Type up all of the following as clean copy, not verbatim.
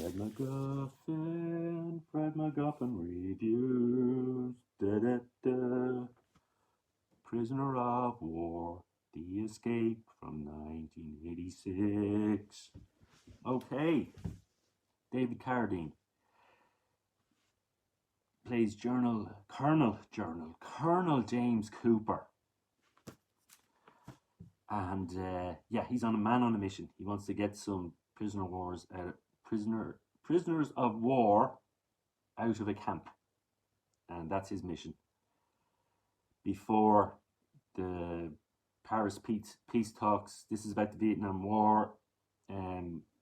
Fred McGuffin reviews. Da da da. Prisoner of War, The Escape from 1986. Okay, David Carradine plays Colonel James Cooper. And yeah, he's on a mission. He wants to get some prisoners of war out of a camp. And that's his mission. Before the Paris peace talks, this is about the Vietnam War,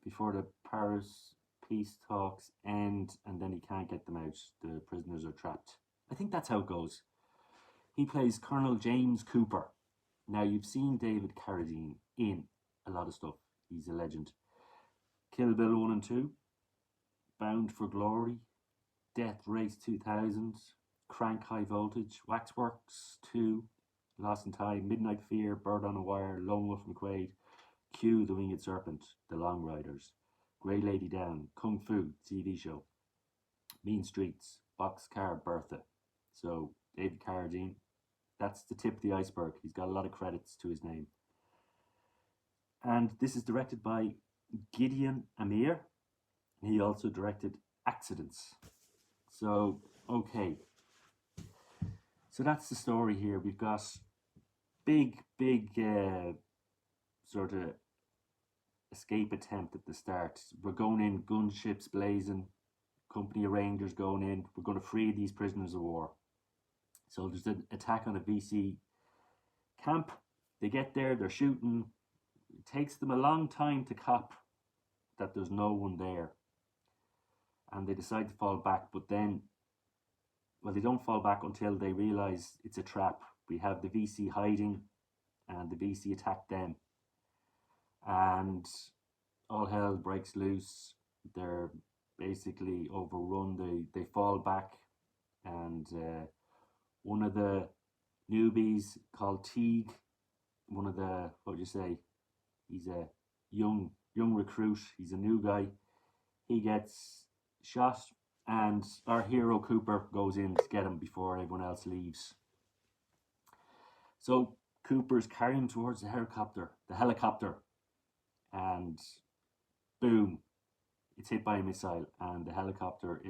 before the Paris peace talks end, and then he can't get them out. The prisoners are trapped. I think that's how it goes. He plays Colonel James Cooper. Now, you've seen David Carradine in a lot of stuff. He's a legend. Kill Bill 1 and 2, Bound for Glory, Death Race 2000, Crank High Voltage, Waxworks 2, Lost in Time, Midnight Fear, Bird on a Wire, Lone Wolf McQuaid, Q, The Winged Serpent, The Long Riders, Grey Lady Down, Kung Fu TV show, Mean Streets, Boxcar Bertha. So, David Carradine, that's the tip of the iceberg. He's got a lot of credits to his name. And this is directed by Gideon Amir. He also directed Accidents. So, okay. So that's the story here. We've got big sort of escape attempt at the start. We're going in, gunships blazing, company of Rangers going in. We're going to free these prisoners of war. So there's an attack on a VC camp. They get there, they're shooting. It takes them a long time to cop that there's no one there. And they decide to fall back, but then, well, they don't fall back until they realise it's a trap. We have the VC hiding, and the VC attack them. And all hell breaks loose. They're basically overrun. They fall back, and one of the newbies called Teague, one of the, what would you say, he's a young recruit, he's a new guy. He gets shot, and our hero Cooper goes in to get him before everyone else leaves. So Cooper's carrying towards the helicopter, and boom, it's hit by a missile, and the helicopter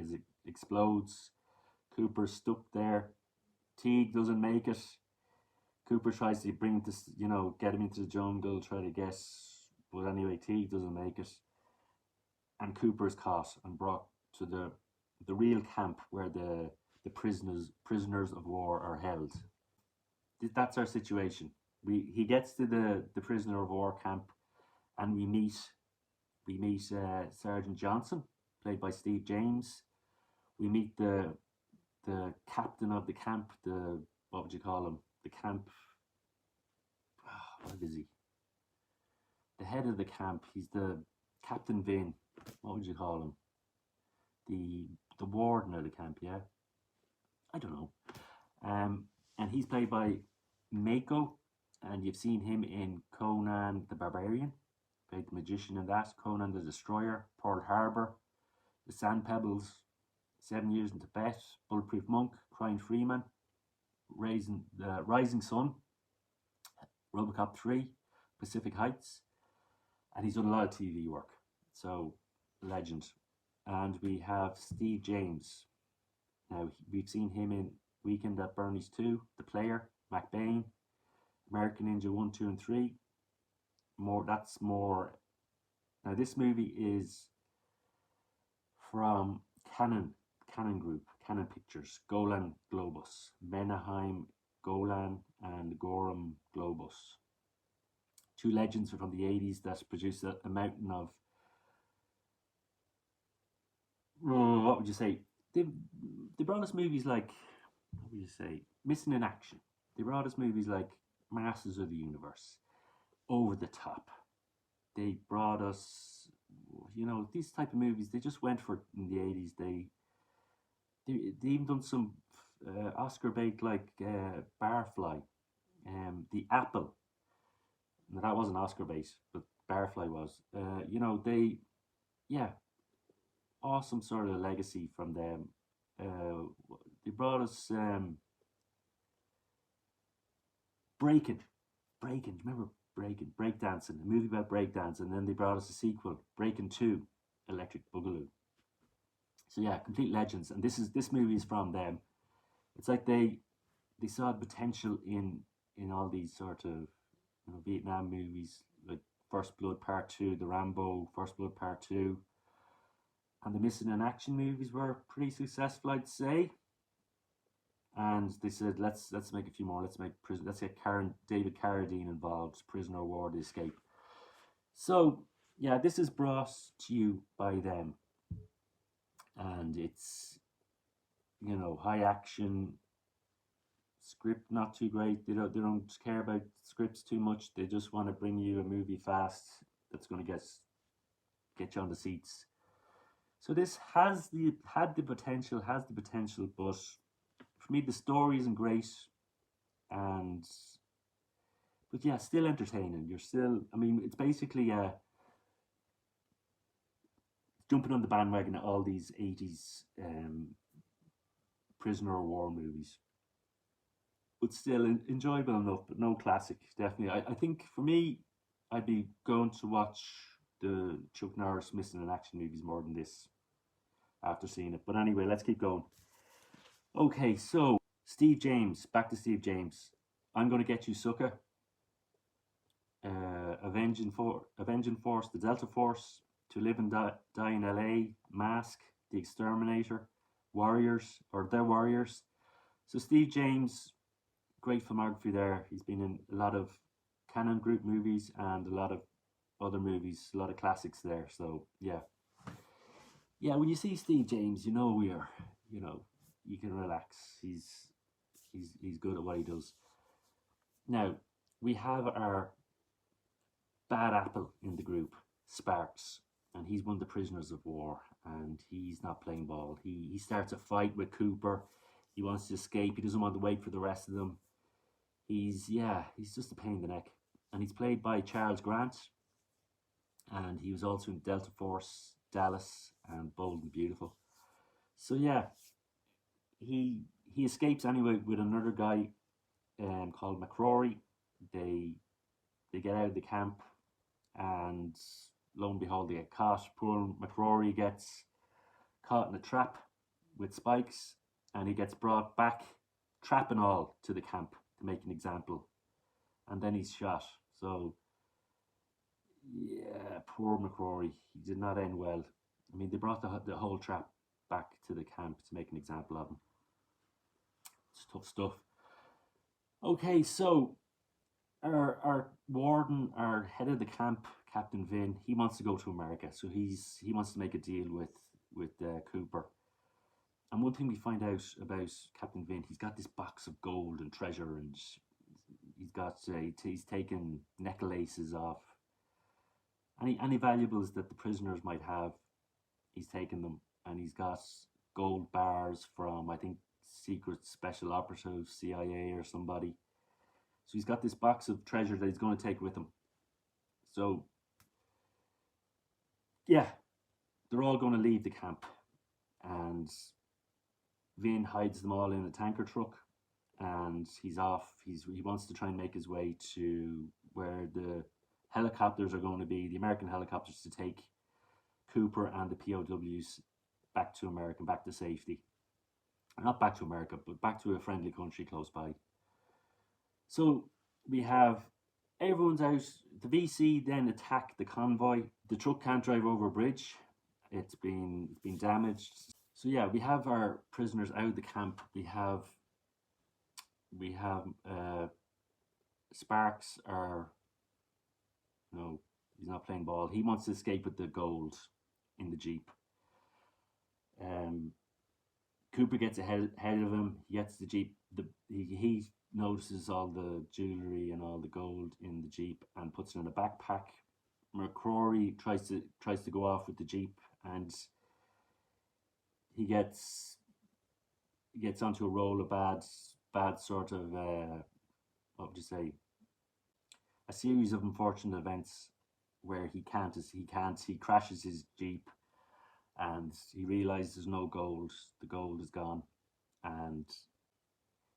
explodes. Cooper's stuck there. Teague doesn't make it. Cooper tries to bring this, get him into the jungle, try to guess, but anyway, Teague doesn't make it, and Cooper's caught and brought to the real camp where the prisoners of war are held. That's our situation. He gets to the prisoner of war camp, and we meet Sergeant Johnson, played by Steve James. We meet the captain of the camp, what would you call him? The camp, what is he? The head of the camp, he's the Captain Vin, what would you call him? The warden of the camp, yeah? I don't know. And he's played by Mako, and you've seen him in Conan the Barbarian, played the magician in that, Conan the Destroyer, Pearl Harbor, The Sand Pebbles, 7 Years in Tibet, Bulletproof Monk, Crying Freeman, Rising Sun, Robocop 3, Pacific Heights, and he's done a lot of TV work, so legend. And we have Steve James. Now, we've seen him in Weekend at Bernie's 2, The Player, McBain, American Ninja 1, 2, and 3. That's more. Now, this movie is from Canon Group, Canon Pictures, Golan Globus, Menaheim Golan and Gorham Globus. Two legends from the 80s that produced a mountain of, what would you say? They brought us movies like, what would you say, Missing in Action. They brought us movies like Masters of the Universe, Over the Top. They brought us, these type of movies. They just went for it in the 80s. They even done some Oscar bait like Barfly, The Apple. Now, that wasn't Oscar bait, but Barfly was. awesome sort of legacy from them. They brought us breaking, breaking. Remember breaking, breakdancing, a movie about breakdancing, and then they brought us a sequel, Breaking Two, Electric Boogaloo. So yeah, complete legends. And this movie is from them. It's like they saw the potential in all these sort of Vietnam movies like First Blood Part Two, the Rambo First Blood Part Two, and the missing in action movies were pretty successful, I'd say. And they said, let's make a few more. Let's get David Carradine involved. Prisoner of War, The Escape. So yeah, this is brought to you by them, and it's high action. Script not too great. They don't care about scripts too much. They just want to bring you a movie fast that's going to get you on the seats. So this has the potential, but for me the story isn't great, and but yeah, still entertaining. You're still, I mean, it's basically jumping on the bandwagon of all these 80s prisoner of war movies, but still enjoyable enough, but no classic. Definitely, I think for me, I'd be going to watch the Chuck Norris missing in action movies more than this after seeing it. But anyway, let's keep going. Okay, so Steve James, back to Steve James. I'm Gonna Get You, Sucker. Avenging Force, the Delta Force, To Live and Die in L.A., Mask, The Exterminator, Warriors, or The Warriors. So Steve James, great filmography there. He's been in a lot of Cannon Group movies and a lot of other movies, a lot of classics there. So yeah, when you see Steve James, you can relax. He's good at what he does. Now we have our bad apple in the group, Sparks, and he's one of the prisoners of war, and he's not playing ball. He starts a fight with Cooper. He wants to escape. He doesn't want to wait for the rest of them. He's just a pain in the neck, and he's played by Charles Grant, and he was also in Delta Force, Dallas, and Bold and Beautiful. So yeah, he escapes anyway with another guy called McCrory. They get out of the camp, and lo and behold, they get caught. Poor McCrory gets caught in a trap with spikes, and he gets brought back, trap and all, to the camp to make an example, and then he's shot. So yeah, poor McCrory. He did not end well. I mean, they brought the whole trap back to the camp to make an example of him. It's tough stuff. Okay, so our warden, our head of the camp, Captain Vin, he wants to go to America. So he wants to make a deal with Cooper. And one thing we find out about Captain Vin, he's got this box of gold and treasure, and he's taken necklaces off any valuables that the prisoners might have. He's taken them, and he's got gold bars from, I think, secret special operative, CIA or somebody. So he's got this box of treasure that he's going to take with him. So yeah, they're all going to leave the camp, and Vin hides them all in a tanker truck, and he's off. He wants to try and make his way to where the helicopters are going to be, the American helicopters, to take Cooper and the POWs back to America, back to safety. Not back to America, but back to a friendly country close by. So we have everyone's out. The VC then attack the convoy. The truck can't drive over a bridge. It's been damaged. So yeah, we have our prisoners out of the camp. We have Sparks he's not playing ball. He wants to escape with the gold in the Jeep. Cooper gets ahead of him. He gets the Jeep. He notices all the jewelry and all the gold in the Jeep and puts it in a backpack. McCrory tries to go off with the Jeep, and he gets onto a roll of bad sort of what would you say, a series of unfortunate events where he crashes his Jeep, and he realizes there's no gold. The gold is gone, and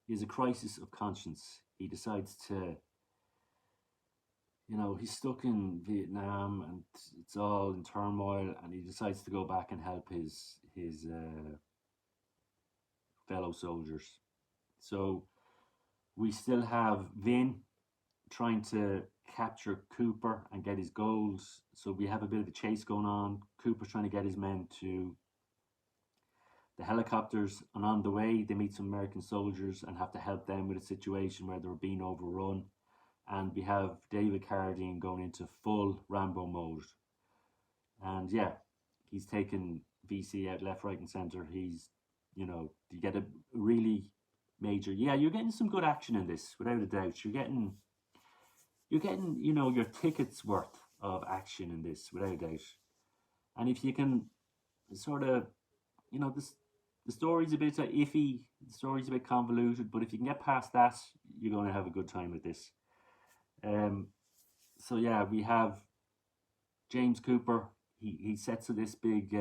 he has a crisis of conscience. He decides to, he's stuck in Vietnam and it's all in turmoil, and he decides to go back and help his fellow soldiers. So we still have Vin trying to capture Cooper and get his goals. So we have a bit of a chase going on. Cooper's trying to get his men to the helicopters, and on the way they meet some American soldiers and have to help them with a situation where they're being overrun. And we have David Carradine going into full Rambo mode. And yeah, he's taken VC out left, right, and centre. He's, you get a really major. Yeah, you're getting some good action in this, without a doubt. You're getting, your ticket's worth of action in this, without a doubt. And if you can sort of, the story's a bit iffy, the story's a bit convoluted, but if you can get past that, you're going to have a good time with this. So yeah, we have James Cooper. He sets this big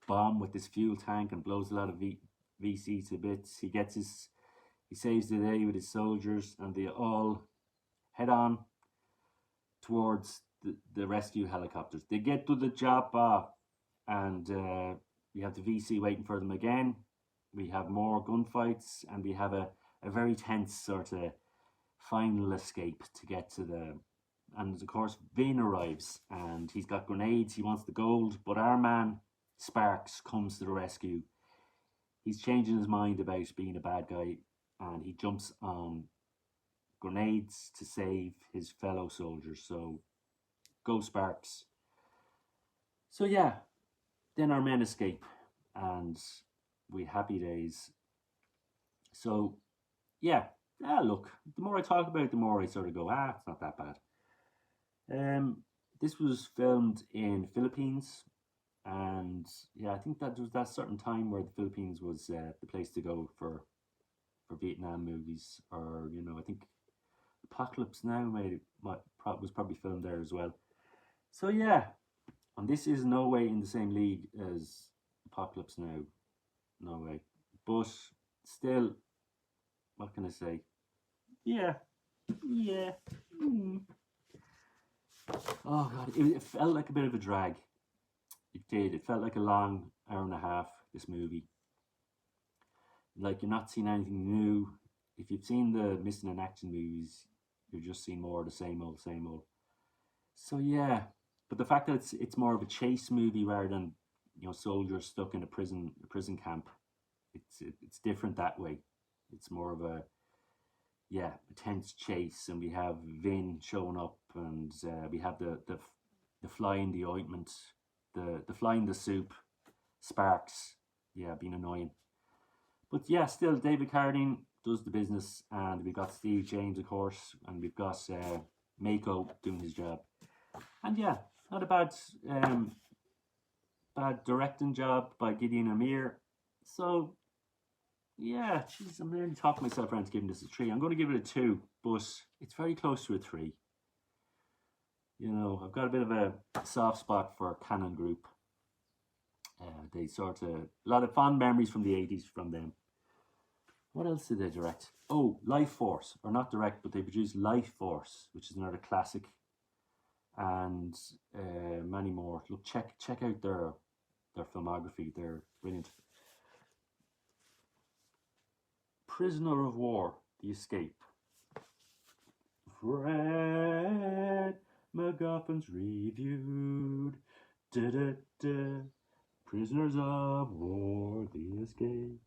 bomb with this fuel tank and blows a lot of VC to bits. He saves the day with his soldiers, and they all head on towards the rescue helicopters. They get to the chopper, and we have the VC waiting for them again. We have more gunfights, and we have a very tense sort of final escape to get to and of course Vin arrives, and he's got grenades. He wants the gold, but our man Sparks comes to the rescue. He's changing his mind about being a bad guy, and he jumps on grenades to save his fellow soldiers. So go Sparks. So yeah, then our men escape, and we happy days. So yeah, look, the more I talk about it, the more I sort of go, it's not that bad. This was filmed in Philippines, and yeah, I think that was that certain time where the Philippines was the place to go for Vietnam movies, or I think Apocalypse Now was probably filmed there as well. So yeah, and this is no way in the same league as Apocalypse Now, no way. But still, what can I say? Yeah. Oh god, it felt like a bit of a drag. It did. It felt like a long hour and a half, this movie. Like, you're not seeing anything new. If you've seen the Missing in Action movies, you're just seeing more of the same old. So yeah, but the fact that it's more of a chase movie rather than soldiers stuck in a prison camp, it's different that way. It's more of a tense chase, and we have Vin showing up, and we have the fly in the ointment, the fly in the soup, Sparks, being annoying. But yeah, still David Carradine does the business, and we've got Steve James, of course, and we've got Mako doing his job. And yeah, not a bad directing job by Gideon Amir. So yeah, jeez, I'm nearly talking myself around to giving this a 3. I'm going to give it a 2, but it's very close to a 3. I've got a bit of a soft spot for Cannon Group. They sort of, a lot of fond memories from the 80s from them. What else did they direct? Oh, Life Force, or not direct, but they produced Life Force, which is another classic, and many more. Look, check out their filmography. They're brilliant. Prisoner of War, The Escape. Fred MacGuffin's reviewed. Prisoners of War, The Escape.